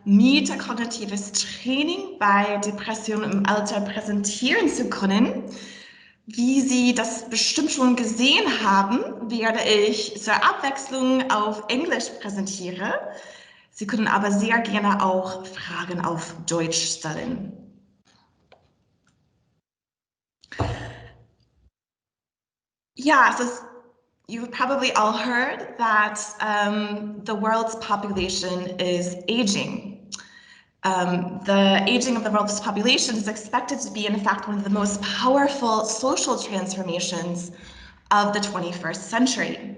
Metacognitives Training bei Depressionen im Alter präsentieren zu können. Wie Sie das bestimmt schon gesehen haben, werde ich zur Abwechslung auf Englisch präsentieren. Sie können aber sehr gerne auch Fragen auf Deutsch stellen. Yeah, so you've probably all heard that the world's population is aging. The aging of the world's population is expected to be, in fact, one of the most powerful social transformations of the 21st century.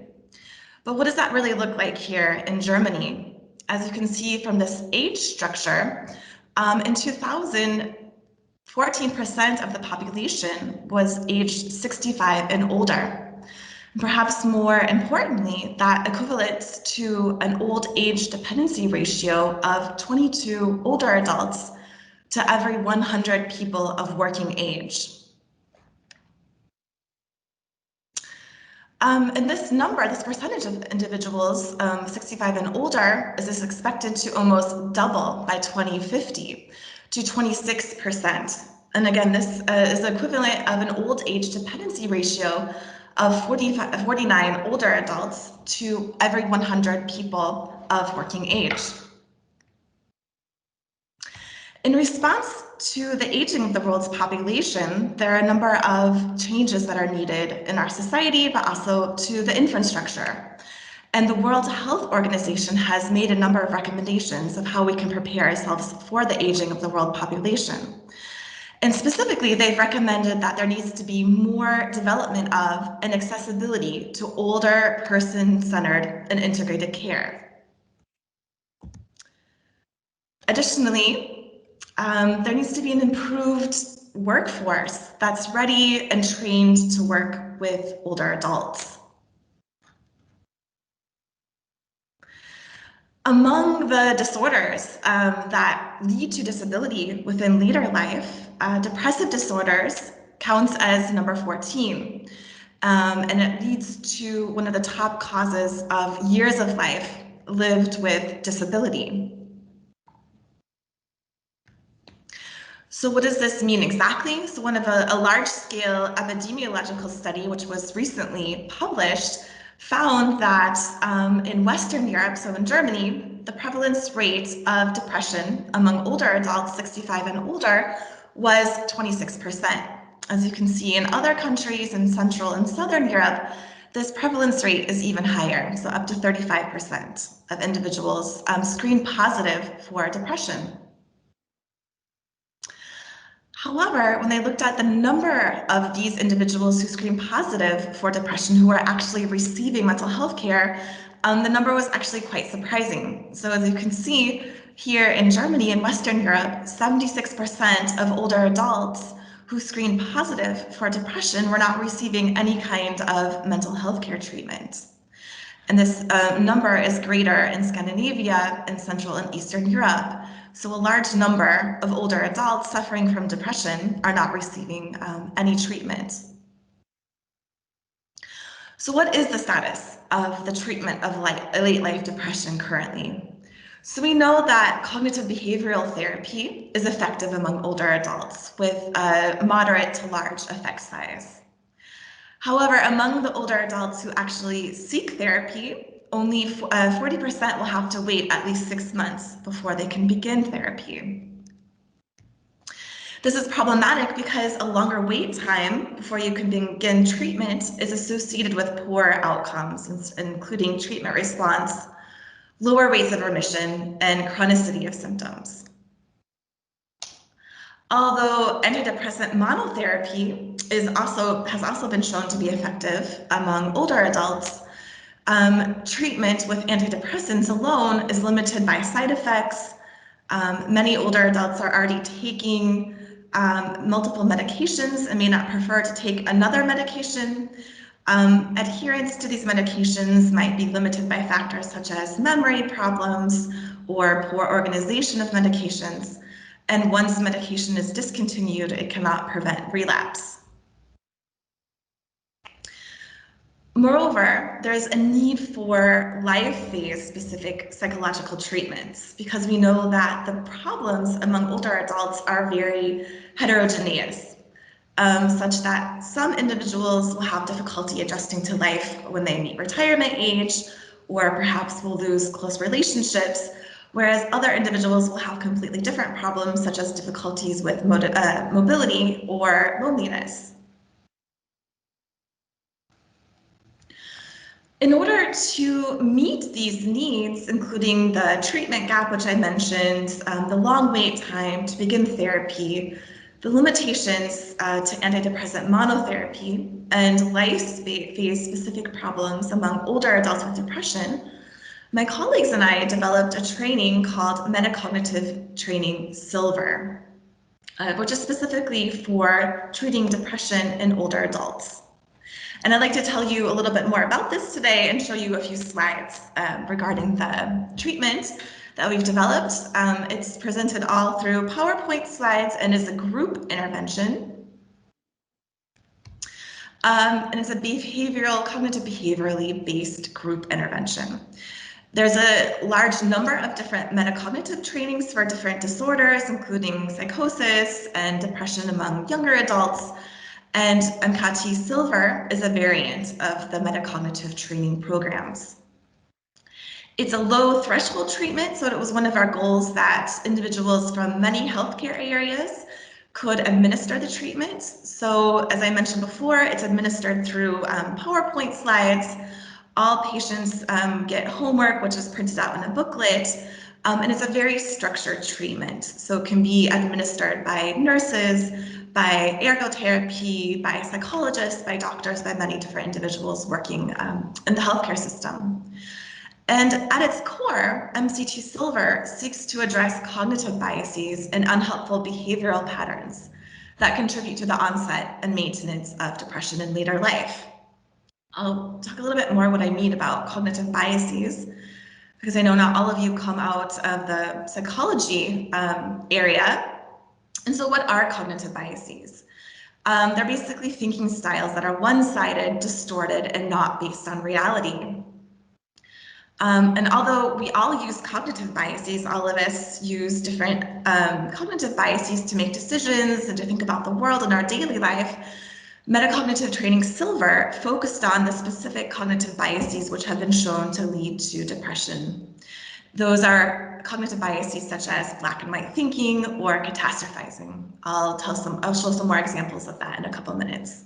But what does that really look like here in Germany? As you can see from this age structure, in 2000, 14% of the population was aged 65 and older. Perhaps more importantly, that equates to an old age dependency ratio of 22 older adults to every 100 people of working age. And this number, this percentage of individuals 65 and older is expected to almost double by 2050 to 26%. And again, this is the equivalent of an old age dependency ratio of 49 older adults to every 100 people of working age. In response to the aging of the world's population, there are a number of changes that are needed in our society, but also to the infrastructure. And the World Health Organization has made a number of recommendations of how we can prepare ourselves for the aging of the world population. And specifically, they've recommended that there needs to be more development of and accessibility to older, person-centered and integrated care. Additionally, there needs to be an improved workforce that's ready and trained to work with older adults. Among the disorders that lead to disability within later life, depressive disorders counts as number 14, and it leads to one of the top causes of years of life lived with disability. So what does this mean exactly? So one of a large-scale epidemiological study, which was recently published, found that in Western Europe, so in Germany, the prevalence rate of depression among older adults, 65 and older, was 26%. As you can see in other countries in Central and Southern Europe, this prevalence rate is even higher, so up to 35% of individuals screen positive for depression. However, when they looked at the number of these individuals who screened positive for depression who were actually receiving mental health care, the number was actually quite surprising. So as you can see here in Germany and Western Europe, 76% of older adults who screened positive for depression were not receiving any kind of mental health care treatment. And this number is greater in Scandinavia and Central and Eastern Europe. So a large number of older adults suffering from depression are not receiving any treatment. So what is the status of the treatment of late life depression currently? So we know that cognitive behavioral therapy is effective among older adults with a moderate to large effect size. However, among the older adults who actually seek therapy, only 40% will have to wait at least 6 months before they can begin therapy. This is problematic because a longer wait time before you can begin treatment is associated with poor outcomes, including treatment response, lower rates of remission, and chronicity of symptoms. Although antidepressant monotherapy has also been shown to be effective among older adults, treatment with antidepressants alone is limited by side effects. Many older adults are already taking multiple medications and may not prefer to take another medication. Adherence to these medications might be limited by factors such as memory problems or poor organization of medications. And once medication is discontinued, it cannot prevent relapse. Moreover, there's a need for life phase specific psychological treatments because we know that the problems among older adults are very heterogeneous, such that some individuals will have difficulty adjusting to life when they meet retirement age, or perhaps will lose close relationships, whereas other individuals will have completely different problems, such as difficulties with mobility or loneliness. In order to meet these needs, including the treatment gap, which I mentioned, the long wait time to begin therapy, the limitations to antidepressant monotherapy, and life phase specific problems among older adults with depression, my colleagues and I developed a training called Metacognitive Training Silver, which is specifically for treating depression in older adults. And I'd like to tell you a little bit more about this today and show you a few slides regarding the treatment that we've developed. It's presented all through PowerPoint slides and is a group intervention. And it's a cognitive behaviorally based group intervention. There's a large number of different metacognitive trainings for different disorders, including psychosis and depression among younger adults. And MCT-Silver is a variant of the metacognitive training programs. It's a low threshold treatment, so it was one of our goals that individuals from many healthcare areas could administer the treatment. So as I mentioned before, it's administered through PowerPoint slides. All patients get homework, which is printed out in a booklet, and it's a very structured treatment. So it can be administered by nurses, by ergotherapy, by psychologists, by doctors, by many different individuals working in the healthcare system. And at its core, MCT-Silver seeks to address cognitive biases and unhelpful behavioral patterns that contribute to the onset and maintenance of depression in later life. I'll talk a little bit more what I mean about cognitive biases, because I know not all of you come out of the psychology area. And so what are cognitive biases? They're basically thinking styles that are one-sided, distorted, and not based on reality. And although we all use cognitive biases, all of us use different cognitive biases to make decisions and to think about the world in our daily life, Metacognitive Training Silver focused on the specific cognitive biases which have been shown to lead to depression. Those are cognitive biases such as black and white thinking or catastrophizing. I'll show some more examples of that in a couple minutes.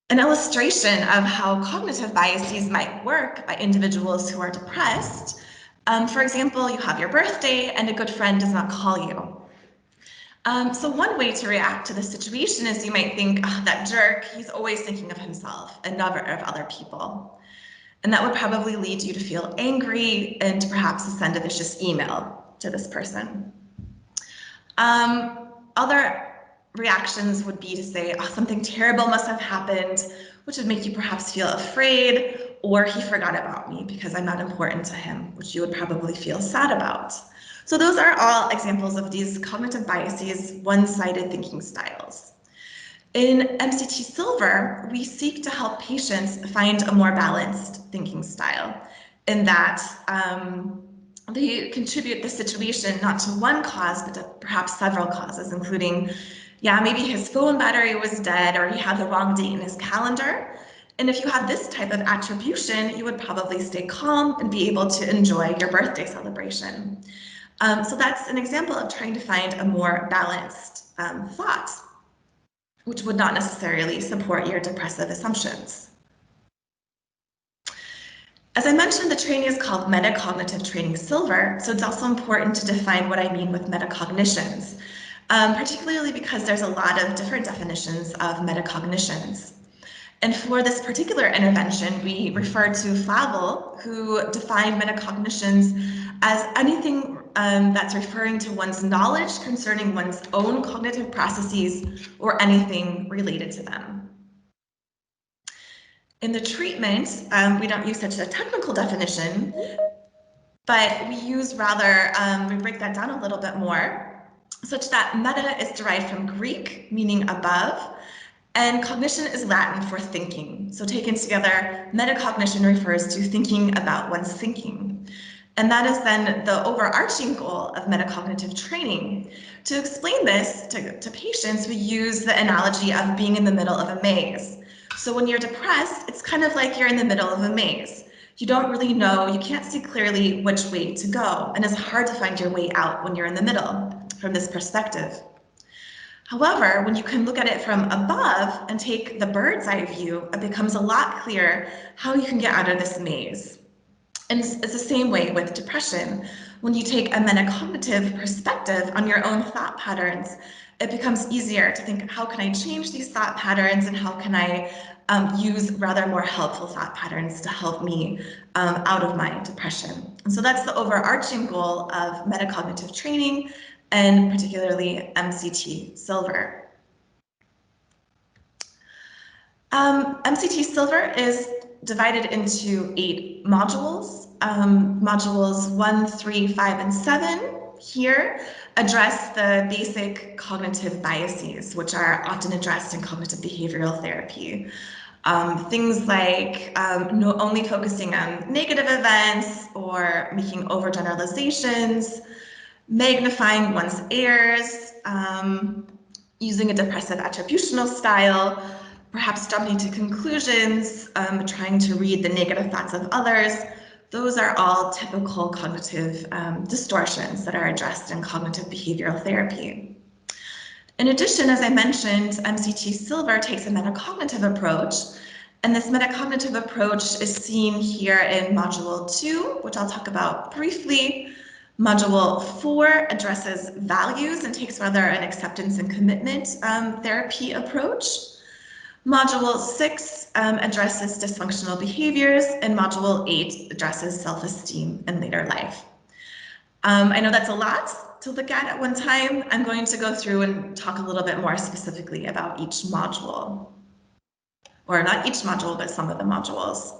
An illustration of how cognitive biases might work by individuals who are depressed. For example, you have your birthday and a good friend does not call you. So one way to react to the situation is you might think, oh, that jerk, he's always thinking of himself and never of other people. And that would probably lead you to feel angry and to perhaps send a vicious email to this person. Other reactions would be to say, oh, something terrible must have happened, which would make you perhaps feel afraid, or he forgot about me because I'm not important to him, which you would probably feel sad about. So those are all examples of these cognitive biases, one-sided thinking styles. In MCT-Silver, we seek to help patients find a more balanced thinking style in that they contribute the situation not to one cause, but to perhaps several causes, including, yeah, maybe his phone battery was dead or he had the wrong date in his calendar. And if you have this type of attribution, you would probably stay calm and be able to enjoy your birthday celebration. So that's an example of trying to find a more balanced thought, which would not necessarily support your depressive assumptions. As I mentioned, the training is called Metacognitive Training Silver, so it's also important to define what I mean with metacognitions, particularly because there's a lot of different definitions of metacognitions. And for this particular intervention, we refer to Flavel, who defined metacognitions as anything that's referring to one's knowledge concerning one's own cognitive processes or anything related to them. In the treatment, we don't use such a technical definition, but we use rather, we break that down a little bit more, such that meta is derived from Greek, meaning above, And cognition is Latin for thinking. So taken together, metacognition refers to thinking about one's thinking. And that is then the overarching goal of metacognitive training. To explain this to patients, we use the analogy of being in the middle of a maze. So when you're depressed, it's kind of like you're in the middle of a maze. You don't really know, you can't see clearly which way to go, and it's hard to find your way out when you're in the middle from this perspective. However, when you can look at it from above and take the bird's eye view, it becomes a lot clearer how you can get out of this maze. And it's the same way with depression. When you take a metacognitive perspective on your own thought patterns, it becomes easier to think, how can I change these thought patterns, and how can I use rather more helpful thought patterns to help me out of my depression. And so that's the overarching goal of metacognitive training, and particularly MCT-Silver. MCT-Silver is divided into 8 modules. Modules 1, 3, 5, and 7 here address the basic cognitive biases, which are often addressed in cognitive behavioral therapy. Things like only focusing on negative events or making overgeneralizations, magnifying one's errors, using a depressive attributional style, perhaps jumping to conclusions, trying to read the negative thoughts of others. Those are all typical cognitive distortions that are addressed in cognitive behavioral therapy. In addition, as I mentioned, MCT-Silver takes a metacognitive approach, and this metacognitive approach is seen here in Module 2, which I'll talk about briefly. Module 4 addresses values and takes rather an acceptance and commitment therapy approach. Module 6 addresses dysfunctional behaviors, and Module 8 addresses self-esteem in later life. I know that's a lot to look at one time. I'm going to go through and talk a little bit more specifically about each module. Or not each module, but some of the modules.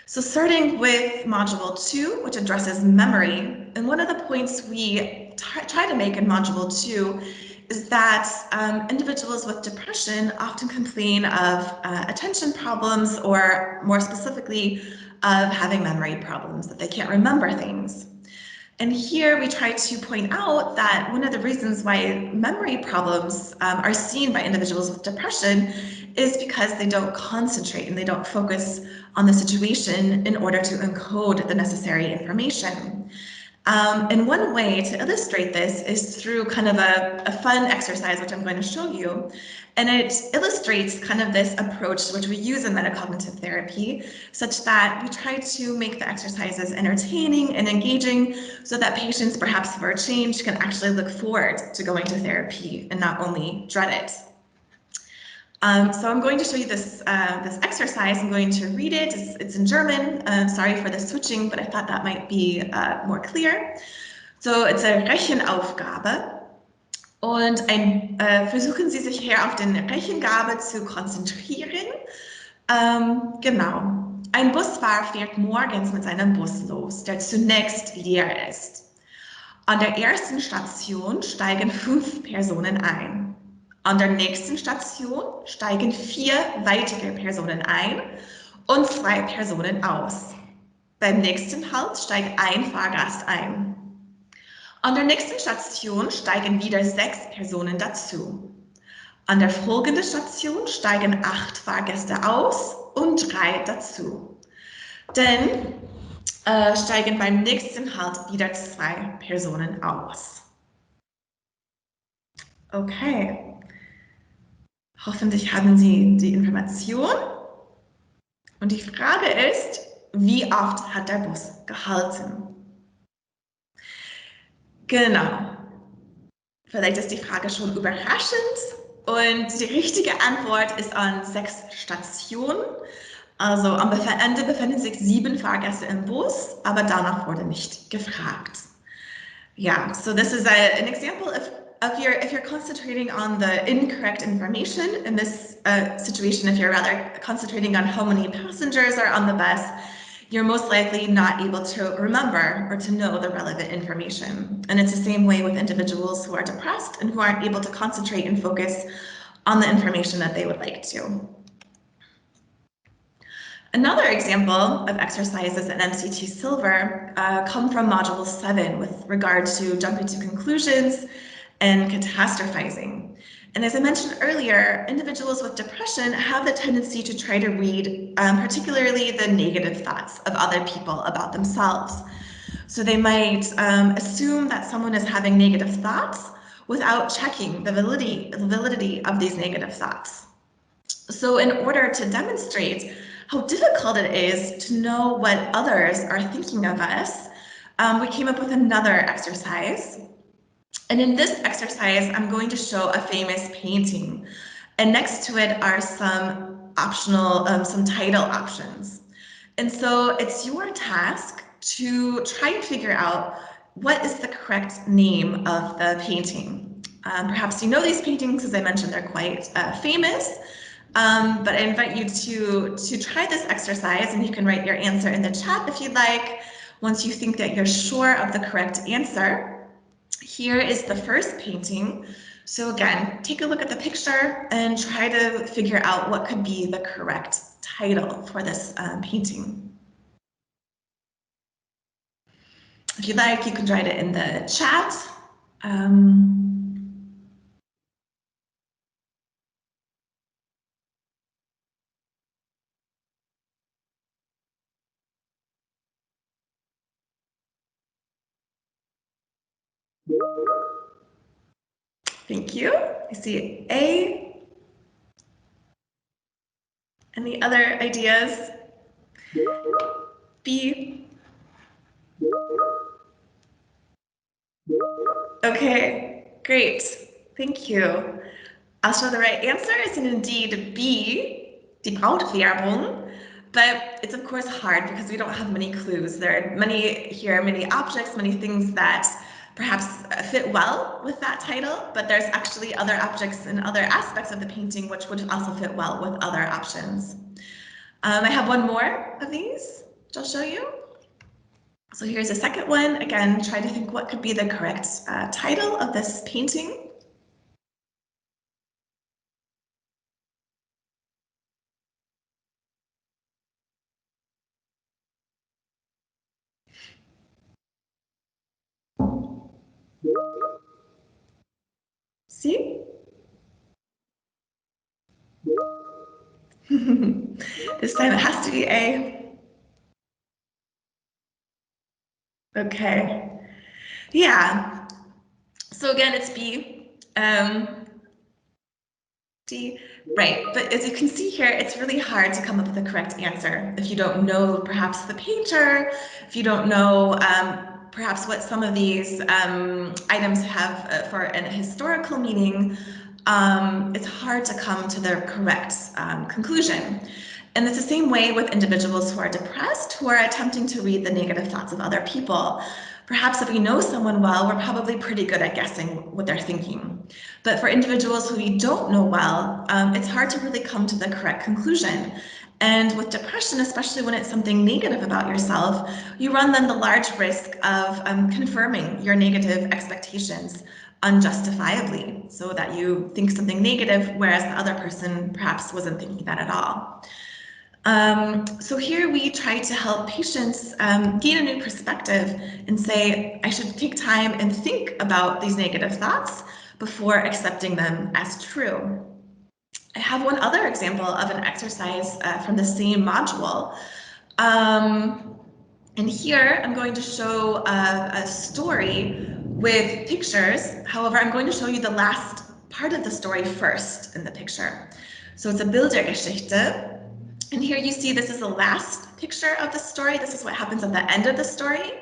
So starting with Module 2, which addresses memory, and one of the points we try to make in Module 2 is that individuals with depression often complain of attention problems, or more specifically, of having memory problems, that they can't remember things. And here we try to point out that one of the reasons why memory problems are seen by individuals with depression is because they don't concentrate and they don't focus on the situation in order to encode the necessary information. And one way to illustrate this is through kind of a fun exercise, which I'm going to show you. And it illustrates kind of this approach which we use in metacognitive therapy, such that we try to make the exercises entertaining and engaging so that patients, perhaps for a change, can actually look forward to going to therapy and not only dread it. So I'm going to show you this exercise. I'm going to read it. It's in German. Sorry for the switching, but I thought that might be more clear. So it's a Rechenaufgabe. Und versuchen Sie sich hier auf den Rechengabe zu konzentrieren. Genau. Ein Busfahrer fährt morgens mit seinem Bus los, der zunächst leer ist. An der ersten Station steigen 5 Personen ein. An der nächsten Station steigen 4 weitere Personen ein und 2 Personen aus. Beim nächsten Halt steigt ein Fahrgast ein. An der nächsten Station steigen wieder 6 Personen dazu. An der folgenden Station steigen 8 Fahrgäste aus und 3 dazu. Dann steigen beim nächsten Halt wieder 2 Personen aus. Okay. Hoffentlich haben Sie die Information. Und die Frage ist, wie oft hat der Bus gehalten? Genau. Vielleicht ist die Frage schon überraschend. Und die richtige Antwort ist an 6 Stationen. Also am Ende befinden sich 7 Fahrgäste im Bus, aber danach wurde nicht gefragt. Yeah, so this is an example of if you're concentrating on the incorrect information in this situation, if you're rather concentrating on how many passengers are on the bus, you're most likely not able to remember or to know the relevant information. And it's the same way with individuals who are depressed and who aren't able to concentrate and focus on the information that they would like to. Another example of exercises in MCT-Silver come from Module 7 with regard to jumping to conclusions and catastrophizing. And as I mentioned earlier, individuals with depression have the tendency to try to read particularly the negative thoughts of other people about themselves. So they might assume that someone is having negative thoughts without checking the validity of these negative thoughts. So in order to demonstrate how difficult it is to know what others are thinking of us, we came up with another exercise. And in this exercise, I'm going to show a famous painting. And next to it are some optional, some title options. And so it's your task to try and figure out what is the correct name of the painting. Perhaps you know these paintings, as I mentioned, they're quite famous. But I invite you to try this exercise, and you can write your answer in the chat if you'd like. Once you think that you're sure of the correct answer, here is the first painting. So again, take a look at the picture and try to figure out what could be the correct title for this painting. If you'd like, you can write it in the chat. Thank you. I see A. Any other ideas? B. Okay, great. Thank you. Also, the right answer is indeed B, die Brautwerbung. But it's of course hard because we don't have many clues. There are many objects, many things that perhaps fit well with that title, but there's actually other objects and other aspects of the painting which would also fit well with other options. I have one more of these, which I'll show you. So here's a second one. Again, try to think what could be the correct title of this painting. See? This time it has to be A. Okay. Yeah. So again, it's B. D. Right. But as you can see here, it's really hard to come up with the correct answer if you don't know perhaps the painter, if you don't know perhaps what some of these items have for an historical meaning. It's hard to come to the correct conclusion. And it's the same way with individuals who are depressed, who are attempting to read the negative thoughts of other people. Perhaps if we know someone well, we're probably pretty good at guessing what they're thinking. But for individuals who we don't know well, it's hard to really come to the correct conclusion. And with depression, especially when it's something negative about yourself, you run then the large risk of confirming your negative expectations unjustifiably, so that you think something negative, whereas the other person perhaps wasn't thinking that at all. So here we try to help patients gain a new perspective and say, I should take time and think about these negative thoughts before accepting them as true. I have one other example of an exercise from the same module. And here I'm going to show a story with pictures. However, I'm going to show you the last part of the story first in the picture. So it's a Bildergeschichte. And here you see this is the last picture of the story. This is what happens at the end of the story.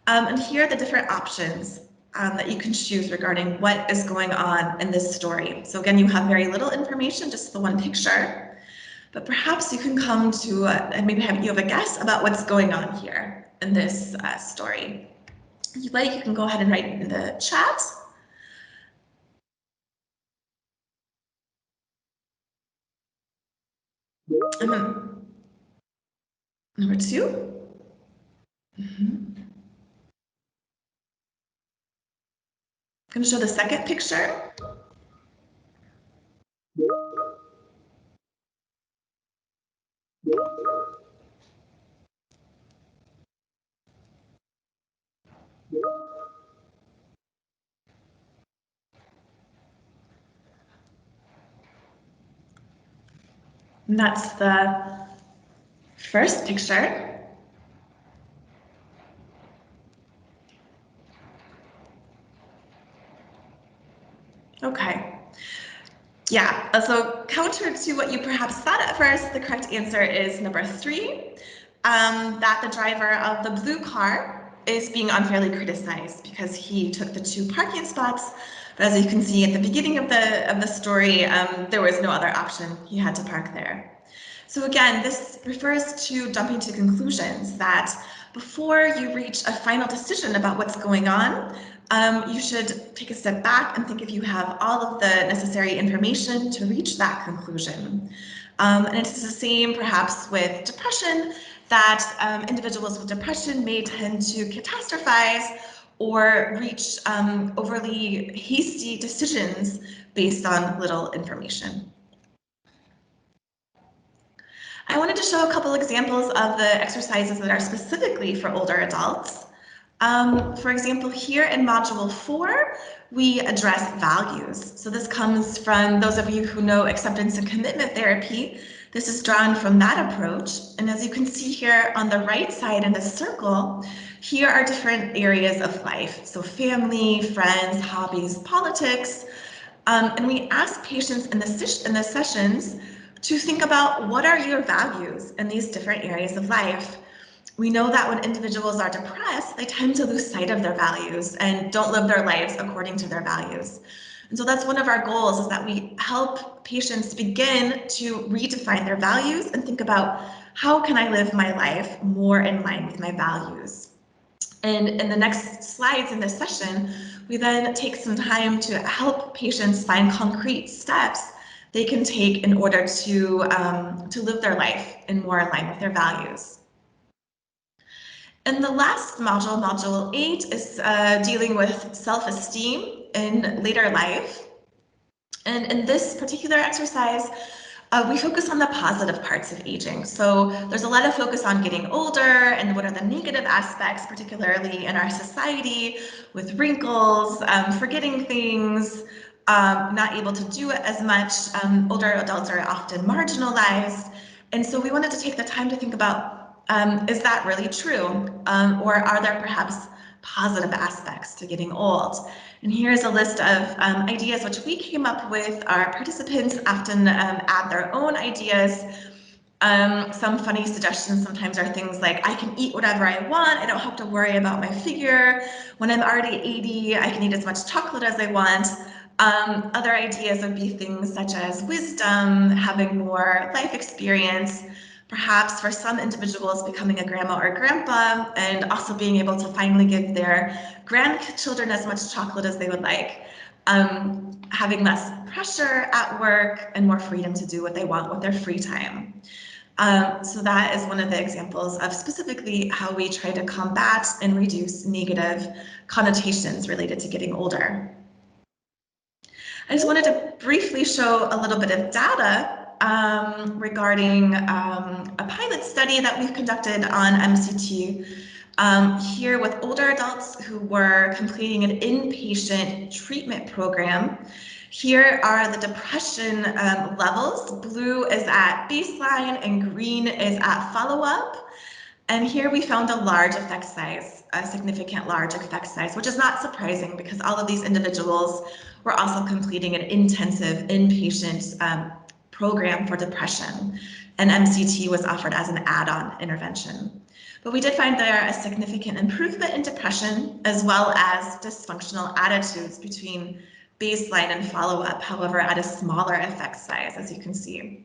And here are the different options that you can choose regarding what is going on in this story. So again, you have very little information, just the one picture. But perhaps you can come to, maybe you have a guess about what's going on here in this story. If you'd like, you can go ahead and write it in the chat. And then number 2. I'm going to show the second picture. And that's the first picture. Okay. Yeah, so counter to what you perhaps thought at first, the correct answer is number 3, that the driver of the blue car is being unfairly criticized because he took the 2 parking spots. But as you can see at the beginning of the story, there was no other option. He had to park there. So again, this refers to jumping to conclusions that before you reach a final decision about what's going on, you should take a step back and think if you have all of the necessary information to reach that conclusion. And it's the same perhaps with depression, that individuals with depression may tend to catastrophize or reach overly hasty decisions based on little information. I wanted to show a couple examples of the exercises that are specifically for older adults. For example, here in Module 4, we address values. So this comes from those of you who know acceptance and commitment therapy. This is drawn from that approach. And as you can see here on the right side in the circle, here are different areas of life. So family, friends, hobbies, politics. And we ask patients in the sessions to think about what are your values in these different areas of life. We know that when individuals are depressed, they tend to lose sight of their values and don't live their lives according to their values. And so that's one of our goals, is that we help patients begin to redefine their values and think about, how can I live my life more in line with my values? And in the next slides in this session, we then take some time to help patients find concrete steps they can take in order to live their life in more in line with their values. And the last module, Module 8, is dealing with self-esteem in later life. And in this particular exercise, we focus on the positive parts of aging. So there's a lot of focus on getting older and what are the negative aspects, particularly in our society, with wrinkles, forgetting things, not able to do it as much. Older adults are often marginalized. And so we wanted to take the time to think about, is that really true? Or are there perhaps positive aspects to getting old? And here's a list of ideas which we came up with. Our participants often add their own ideas. Some funny suggestions sometimes are things like, I can eat whatever I want. I don't have to worry about my figure. When I'm already 80, I can eat as much chocolate as I want. Other ideas would be things such as wisdom, having more life experience, perhaps for some individuals becoming a grandma or grandpa, and also being able to finally give their grandchildren as much chocolate as they would like, having less pressure at work and more freedom to do what they want with their free time. So that is one of the examples of specifically how we try to combat and reduce negative connotations related to getting older. I just wanted to briefly show a little bit of data regarding a pilot study that we've conducted on MCT here with older adults who were completing an inpatient treatment program. Here are the depression levels. Blue is at baseline and green is at follow-up. And here we found a large effect size, a significant large effect size, which is not surprising because all of these individuals were also completing an intensive inpatient program for depression, and MCT was offered as an add-on intervention. But we did find there a significant improvement in depression, as well as dysfunctional attitudes between baseline and follow-up, however, at a smaller effect size, as you can see.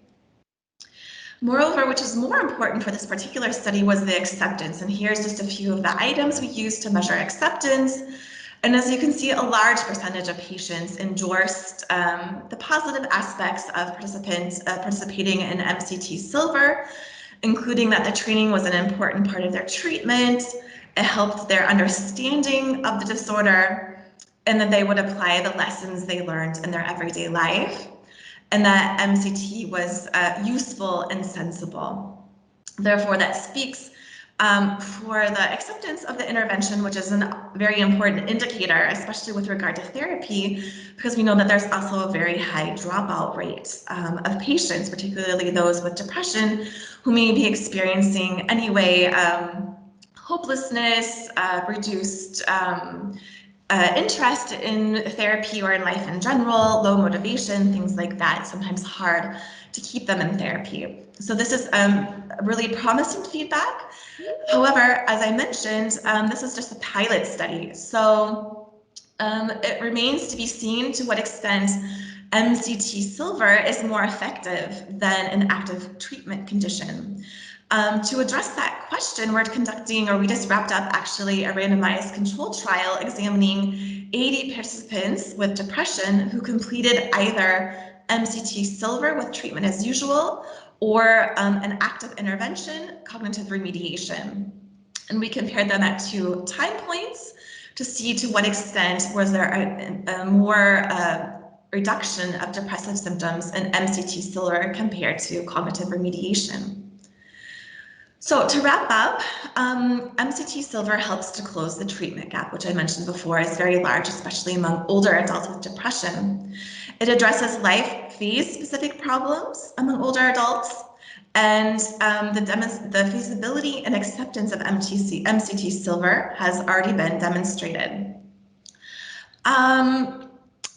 Moreover, which is more important for this particular study, was the acceptance. And here's just a few of the items we used to measure acceptance. And as you can see, a large percentage of patients endorsed the positive aspects of participants participating in MCT-Silver, including that the training was an important part of their treatment. It helped their understanding of the disorder, and that they would apply the lessons they learned in their everyday life, and that MCT was useful and sensible. Therefore, that speaks For the acceptance of the intervention, which is a very important indicator, especially with regard to therapy, because we know that there's also a very high dropout rate of patients, particularly those with depression, who may be experiencing anyway hopelessness, reduced interest in therapy or in life in general, low motivation, things like that. It's sometimes hard to keep them in therapy. So this is really promising feedback. However, as I mentioned, this is just a pilot study. So it remains to be seen to what extent MCT-Silver is more effective than an active treatment condition. To address that question, we just wrapped up actually a randomized control trial examining 80 participants with depression who completed either MCT-Silver with treatment as usual or an active intervention, cognitive remediation. And we compared them at 2 time points to see to what extent was there a more reduction of depressive symptoms in MCT-Silver compared to cognitive remediation. So to wrap up, MCT-Silver helps to close the treatment gap, which I mentioned before is very large, especially among older adults with depression. It addresses life phase-specific problems among older adults, and the feasibility and acceptance of MCT-Silver has already been demonstrated.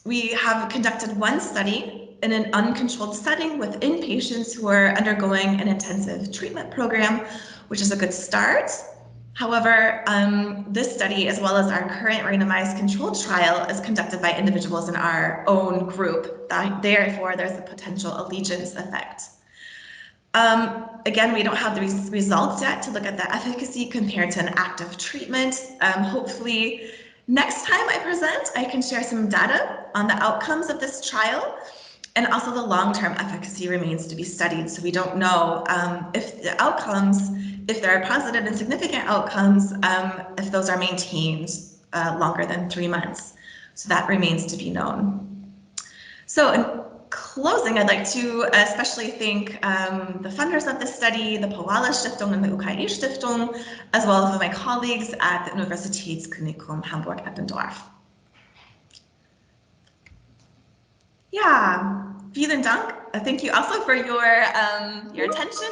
We have conducted 1 study in an uncontrolled setting with inpatients who are undergoing an intensive treatment program, which is a good start. However, this study, as well as our current randomized controlled trial, is conducted by individuals in our own group. Therefore, there's a potential allegiance effect. Again, we don't have the results yet to look at the efficacy compared to an active treatment. Hopefully, next time I present, I can share some data on the outcomes of this trial. And also the long-term efficacy remains to be studied. So we don't know if the outcomes, if there are positive and significant outcomes, if those are maintained longer than 3 months. So that remains to be known. So in closing, I'd like to especially thank the funders of this study, the Powala Stiftung and the UKE Stiftung, as well as my colleagues at the Universitätsklinikum Hamburg-Eppendorf. Yeah, vielen Dank. Thank you also for your attention.